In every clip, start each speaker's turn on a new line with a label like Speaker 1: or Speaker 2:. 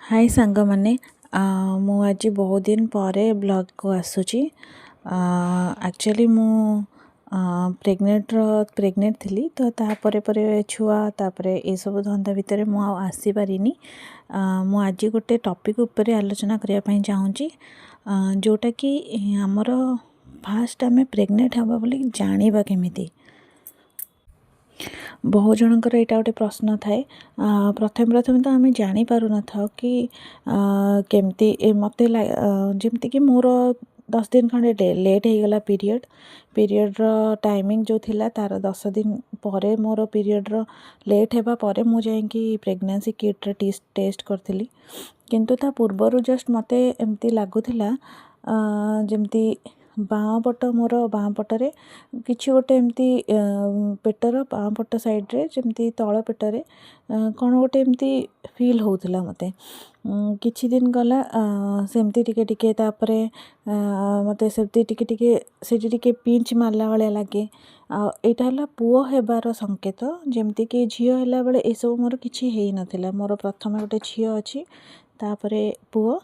Speaker 1: हाय सांग मैंने मु आज बहुत दिन पर ब्लॉग को आसूची। एक्चुअली मु प्रेग्नेंट थी तो तापर छुआ तापर ये सब धंदा भितर मु आसी पारिनी। मु आज गोटे टॉपिक उपर आलोचना करने चाहूँगी जोटा कि आमर फास्ट आम प्रेग्नेंट हवा बोली जानिबा केमिति। बहु जनकर यहाँ गोटे प्रश्न थाए। प्रथम प्रथम तो आम जापर न था कि केमती मत जमती कि मोर 10 दिन खंडे लेट हो गला पीरियड टाइमिंग जो थिला तार 10 दिन पर मोर पीरियड लेट होगा पर मुझे प्रेगनेंसी किट रे टेस्ट करी किंतु ता पूर्वर जस्ट मत एमती लगुला जमती बाँ पट मोर बाँ पटरे किसी गोटे एमती पेटर बाँ पट साइड्रे जमती तल पेटरे कौन गोटे एमती फील होता मत किछि दिन गला सेमती टिके टिके तापरे मत सेमती टिके टिके सेठी टिके पिंच मारला वाले लगे। एटा हला पुओ हेबार संकेत जमती कि झियो होला बेले ए सब मोर किछि हेई नथिला। मोर प्रथम गोटे झियो अछि तापरे पुओ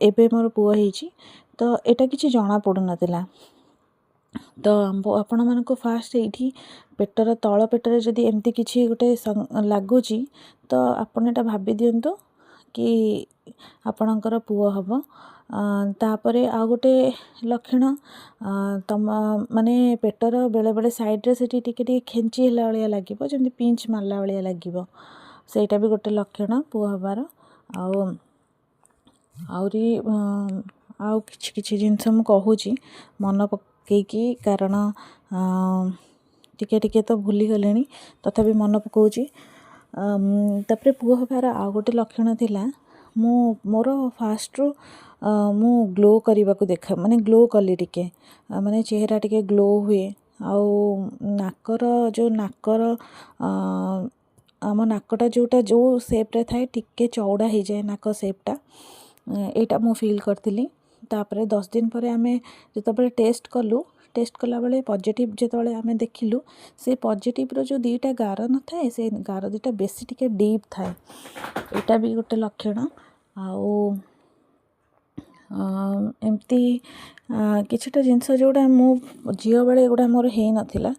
Speaker 1: एबे मोर पुओ हेइछि तो एटा किछि जणा पडु नथिला। तो आपण मानको फास्ट एठी पेटर तल पेटर जदि एमती किछि गोटे लागुची तो आपण एटा भाबी दियंतु कि आपणकर पुओ हबो। तापरे आ गोटे लक्षण तम माने पेटर बेले बेले साइड रे सेठी टिके टिके खेंची हला वालिया लागिबो जमती पिंच मारला वालिया लागिबो सेटा भी गोटे लक्षण पुओ हबार। आउरी आउ किछि किछि जिनस मु कहूची मन पकेकी कारण टिके टिके तो भूली गलेनी तथापि मन पकाउची। तापरे पुओ हबार आ गोटे लक्षण थिला मु मोर फास्ट रु मु ग्लो करने को देखा माने ग्लो कली टिके माने चेहरा टिके ग्लो हुए आउ नाकर जो नाकर आम नाकटा जोटा जो सेप रे थाए टिके चौड़ा हो जाए नाक सेपटा एटा मु फील करथिली। तापरे 10 दिन पर आमे जतबे टेस्ट कला बेले पॉजिटिव जतबे आमे देखिलु से पॉजिटिव रो जो दीटा गार न थाए से गार दीटा बेसी टिके डीप थाए एटा भी गोटे लक्षण। आउ एमती किछिटा जिनस जोड़ा मु झियो बेले गुड़ा मोर हेई नथिला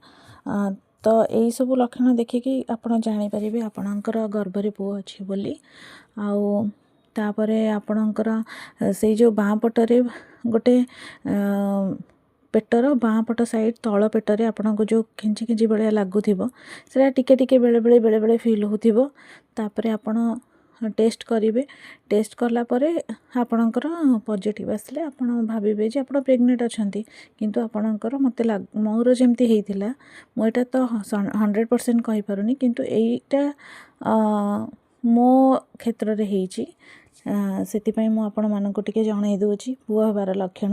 Speaker 1: तो यही सब लक्षण देखिकी आपण जानी परिबे आपणकर गर्भरे पुओ अछि बोली। आउ तापरे आपणकर से जो बाँ पटरे गोटे पेटर बाँ पट साइड तल पेटरे आपण को जो खिंची खिंची बेले लागुथिबो सेटा टिके टिके बेले बेले फील होथिबो। तापरे आपण टेस्ट करेंगे टेस्ट कला परे आपणकर पॉजिटिव आसले आपण भाबिबे जे आपण प्रेग्नेंट अछंती किंतु आपणकर मते मोर जेमती हेइथिला मो एटा तो 100% कहि पारुनी किंतु एटा मो क्षेत्र रे हेइची सेतिपई मु आपण मानको टिके जणाई दोची पुओ हबार लक्षण।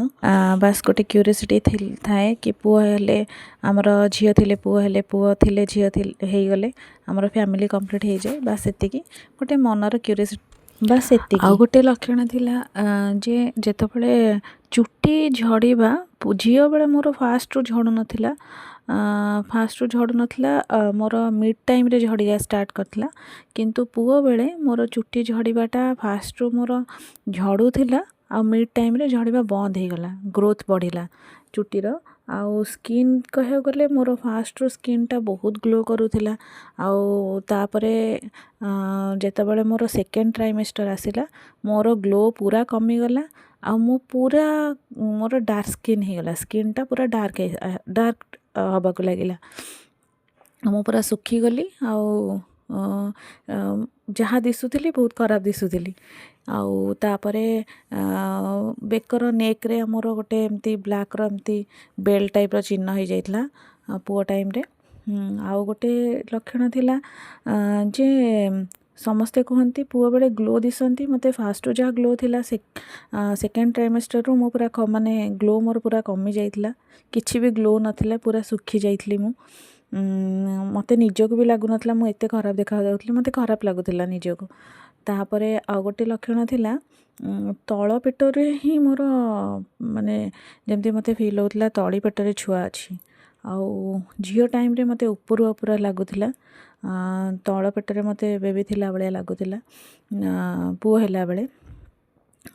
Speaker 1: बास गोटे क्यूरियोसिटी थाए कि पुओ हेले आमर झियो थिले पुओ हेले पुओ थिले झियो हेई गले आमर फैमिली कंप्लीट हो जाए बास सेतिकी गोटे मनर क्यूरियोसिटी बास सेतिकी। आ गोटे लक्षण थिला जे जेतबेले चुट्टी झड़ीबा झियो बेले मोर फास्ट रु झड़ू नथिला मोर मिड टाइम रे झड़िया स्टार्ट करथिला किंतु पुओ बेले मोर चुट्टी झड़ीबाटा फास्ट रु मोर झड़ू थिला आ मिड टाइम रे झड़ीबा बंद हो गला ग्रोथ बढ़िला चुट्टीर। आउ स्किन कह गले मोर फास्ट रु स्किन टा बहुत ग्लो करूथिला। आउ तापरे जेतबेले मोर सेकेंड ट्राइमेस्टर आसिला मोर ग्लो पूरा कमी गला आ मु पूरा मोर डार्क स्किन हो गला स्किन टा पूरा डार्क हबा को लागिला मु पूरा सुखी गली आउ जहाँ दिसुथिली बहुत खराब दिसुथिली। आउ तापरे बेकर नेक रे मोर गोटे एमती ब्लैक रो एमती बेल टाइप रो चिन्ह हो जाइतला पुओ टाइम रे। आउ गोटे लक्षण थिला जे समस्ते कहती पुओ बेले ग्लो दिसंती मते फास्ट रु जहाँ ग्लो थिला सेकेंड ट्राइमेस्टर रु मो पूरा माने ग्लो मोर पूरा कमी जाइतला किछि भी ग्लो नथिला पूरा सुखी जाइतली मु मते निजको भी लागु नथिला मु एते खराब देखा जाउतली मते खराब लागुथिला निजको। तापरे आ गोटे लक्षण थिला तल पेटरे ही मोर माने जेमती मते फील होतला तळी पेटरे छुआ अछि ଆଉ ଝିଅ ଟାଇମ୍ରେ ମୋତେ ଉପରୁଆ ପୁରା ଲାଗୁଥିଲା, ତଳ ପେଟରେ ମୋତେ ବେବି ଥିଲା ଭଳିଆ ଲାଗୁଥିଲା ପୁଅ ହେଲାବେଳେ।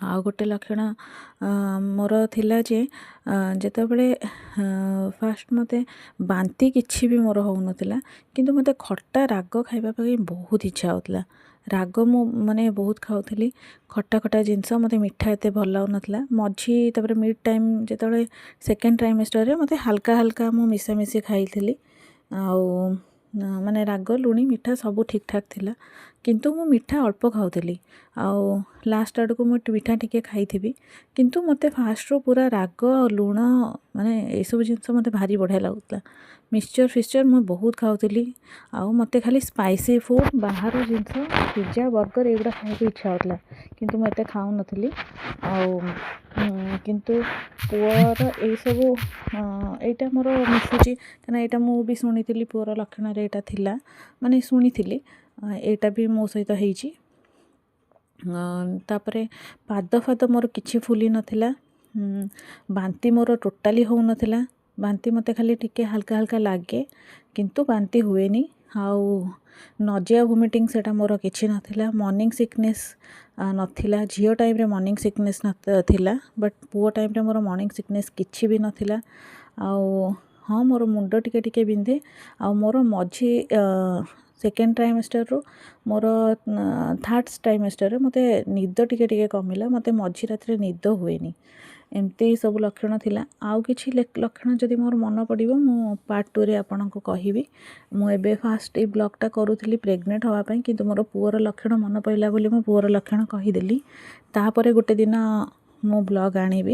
Speaker 1: ଆଉ ଗୋଟେ ଲକ୍ଷଣ ମୋର ଥିଲା ଯେ ଯେତେବେଳେ ଫାଷ୍ଟ ମୋତେ ବାନ୍ତି କିଛି ବି ମୋର ହେଉନଥିଲା, କିନ୍ତୁ ମୋତେ ଖଟା ରାଗ ଖାଇବା ପାଇଁ ବହୁତ ଇଚ୍ଛା ହେଉଥିଲା। ରାଗ ମୁଁ ମାନେ ବହୁତ ଖାଉଥିଲି, ଖଟା ଖଟା ଜିନିଷ, ମୋତେ ମିଠା ଏତେ ଭଲ ଲାଗୁନଥିଲା। ତାପରେ ମିଡ୍ ଟାଇମ୍ ଯେତେବେଳେ ସେକେଣ୍ଡ ଟ୍ରାଇମେଷ୍ଟରରେ ମୋତେ ହାଲକା ହାଲକା ମୁଁ ମିଶାମିଶି ଖାଇଥିଲି। ଆଉ ମାନେ ରାଗ ଲୁଣି ମିଠା ସବୁ ଠିକ୍ ଠାକ୍ ଥିଲା, କିନ୍ତୁ ମୁଁ ମିଠା ଅଳ୍ପ ଖାଉଥିଲି। ଆଉ ଲାଷ୍ଟ ଆଡ଼କୁ ମୁଁ ମିଠା ଟିକେ ଖାଇଥିବି, କିନ୍ତୁ ମୋତେ ଫାଷ୍ଟରୁ ପୁରା ରାଗ ଲୁଣ ମାନେ ଏସବୁ ଜିନିଷ ମୋତେ ଭାରି ବଢ଼ିଆ ଲାଗୁଥିଲା। ମିକ୍ସଚର୍ ଫିକ୍ସଚର୍ ମୁଁ ବହୁତ ଖାଉଥିଲି। ଆଉ ମୋତେ ଖାଲି ସ୍ପାଇସି ଫୁଡ଼୍, ବାହାର ଜିନିଷ, ପିଜା ବର୍ଗର ଏଗୁଡ଼ା ଖାଇବାକୁ ଇଚ୍ଛା ହେଉଥିଲା, କିନ୍ତୁ ମୁଁ ଏତେ ଖାଉନଥିଲି। ଆଉ କିନ୍ତୁ ପୁଅର ଏଇସବୁ ଏଇଟା ମୋର ମିଶୁଛି, କାହିଁକିନା ଏଇଟା ମୁଁ ବି ଶୁଣିଥିଲି ପୁଅର ଲକ୍ଷଣରେ ଏଇଟା ଥିଲା, ମାନେ ଶୁଣିଥିଲି ଏଇଟା ବି ମୋ ସହିତ ହେଇଛି। ତାପରେ ପାଦ ଫାଦ ମୋର କିଛି ଫୁଲି ନଥିଲା, ବାନ୍ତି ମୋର ଟୋଟାଲି ହେଉନଥିଲା। ବାନ୍ତି ମୋତେ ଖାଲି ଟିକେ ହାଲକା ହାଲକା ଲାଗେ, କିନ୍ତୁ ବାନ୍ତି ହୁଏନି। ଆଉ ନଜିଆ ଭୋମିଟିଂ ସେଇଟା ମୋର କିଛି ନଥିଲା। ମର୍ଣ୍ଣିଂ ସିକନେସ୍ ନଥିଲା। ଝିଅ ଟାଇମ୍ରେ ମର୍ଣ୍ଣିଂ ସିକନେସ୍ ଥିଲା, ବଟ୍ ପୁଅ ଟାଇମ୍ରେ ମୋର ମର୍ଣ୍ଣିଂ ସିକନେସ୍ କିଛି ବି ନଥିଲା। ଆଉ ହଁ, ମୋର ମୁଣ୍ଡ ଟିକେ ଟିକେ ବିନ୍ଧେ। ଆଉ ମୋର ସେକେଣ୍ଡ ଟ୍ରାଇମେଷ୍ଟରରୁ ମୋର ଥାର୍ଡ଼ ଟ୍ରାଇମେଷ୍ଟରରେ ମୋତେ ନିଦ ଟିକେ ଟିକେ କମିଲା, ମୋତେ ମଝି ରାତିରେ ନିଦ ହୁଏନି। ଏମିତି ସବୁ ଲକ୍ଷଣ ଥିଲା। ଆଉ କିଛି ଲକ୍ଷଣ ଯଦି ମୋର ମନେ ପଡ଼ିବ ମୁଁ ପାର୍ଟ 2ରେ ଆପଣଙ୍କୁ କହିବି। ମୁଁ ଏବେ ଫାଷ୍ଟ ଏଇ ବ୍ଲଗ୍ଟା କରୁଥିଲି ପ୍ରେଗନେଣ୍ଟ ହେବା ପାଇଁ, କିନ୍ତୁ ମୋର ପୁଅର ଲକ୍ଷଣ ମନେ ପଡ଼ିଲା ବୋଲି ମୁଁ ପୁଅର ଲକ୍ଷଣ କହିଦେଲି। ତାପରେ ଗୋଟେ ଦିନ ମୁଁ ବ୍ଲଗ୍ ଆଣିବି।